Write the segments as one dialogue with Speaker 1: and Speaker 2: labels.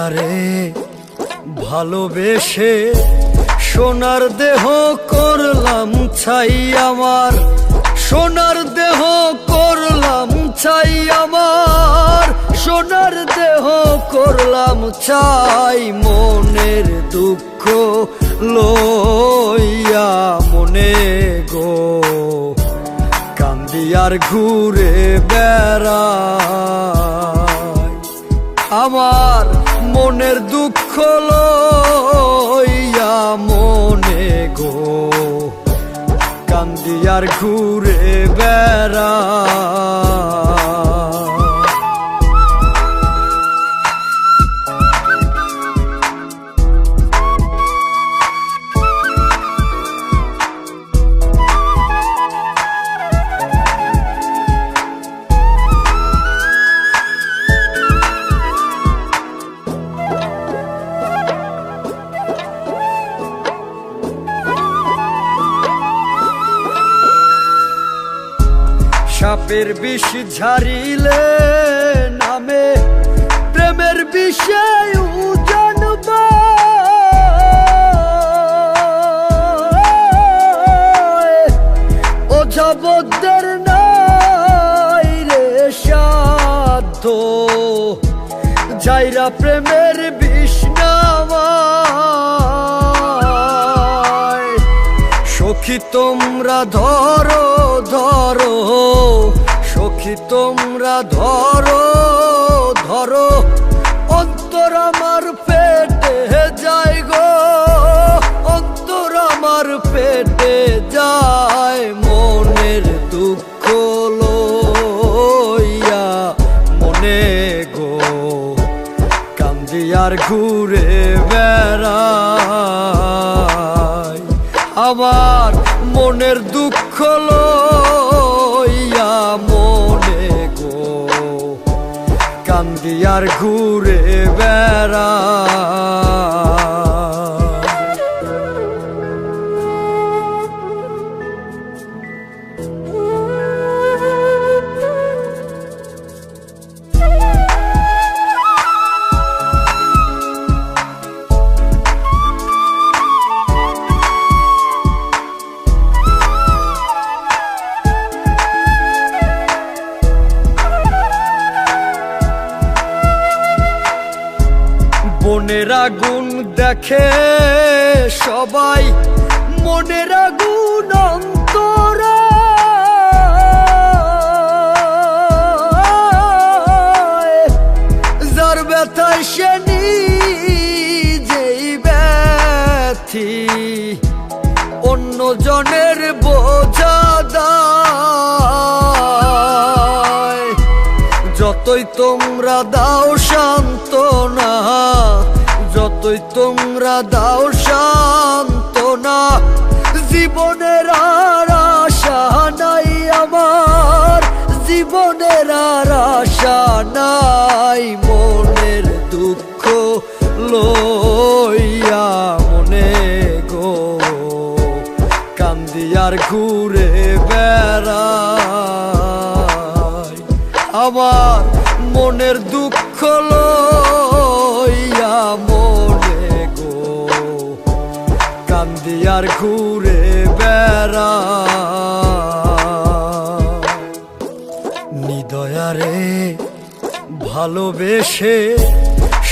Speaker 1: দয়ারে ভালোবেসে সোনার দেহ করলাম ছাই আমার, সোনার দেহ করলাম ছাই আমার, সোনার দেহ করলাম ছাই। মনের দুঃখ লইয়া মনে গো কান্দি আর ঘুরে বেড়াই, আমার মনের দুঃখ লইয়া মনে গো কান্দি আর ঘুরে বেড়াই। সাপের বিষ ঝাড়িলে নামে প্রেমের বিষয় জানব, ওঝাবদের নাই রে সাধ্য যাইরা প্রেমের বিষ নামায়। সখী তোমরা ধরো ধরো, সখী তোমরা ধরো ধরো, অন্তর আমার পেটে যায় গো, অন্তর আমার পেটে যায়। মনের দুঃখ লইয়া মনে গো কান্দি আর ঘুরে বেড়াই, আমার মনের দুঃখ লইয়া মনে গো কান্দি আর ঘুরে বেড়াই। মনের আগুন দেখে সবাই, মনের আগুন অন্তরে যার ব্যথায় সে নিজেই ব্যথি, অন্য জনের বোঝা দায়। যতই তোমরা দাও সান্ত্বনা, যতই তোমরা দাও সান্ত্বনা, জীবনের আর আশা নাই আমার, জীবনের আর আশা নাই। মনের দুঃখ লইয়া মনে গো কান্দি আর ঘুরে বেড়াই, আমার মনের দুঃখ লইয়া মনে গো কান্দি আর ঘুরে বেড়াই। নিদয়ারে ভালোবেসে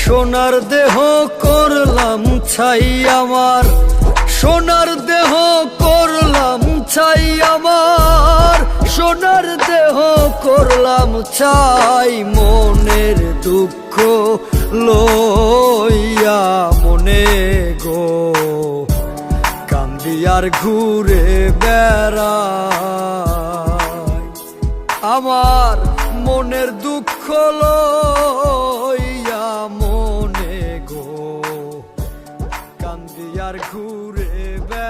Speaker 1: সোনার দেহ করলাম ছাই আমার, সোনার দেহ করলাম ছাই আমার, সোনার দেহ করলাম ছাই। মনের দুঃখ লইয়া মনে গো কান্দি আর ঘুরে বেড়াই, আমার মনের দুঃখ লইয়া মনে গো কান্দি আর ঘুরে বেড়াই।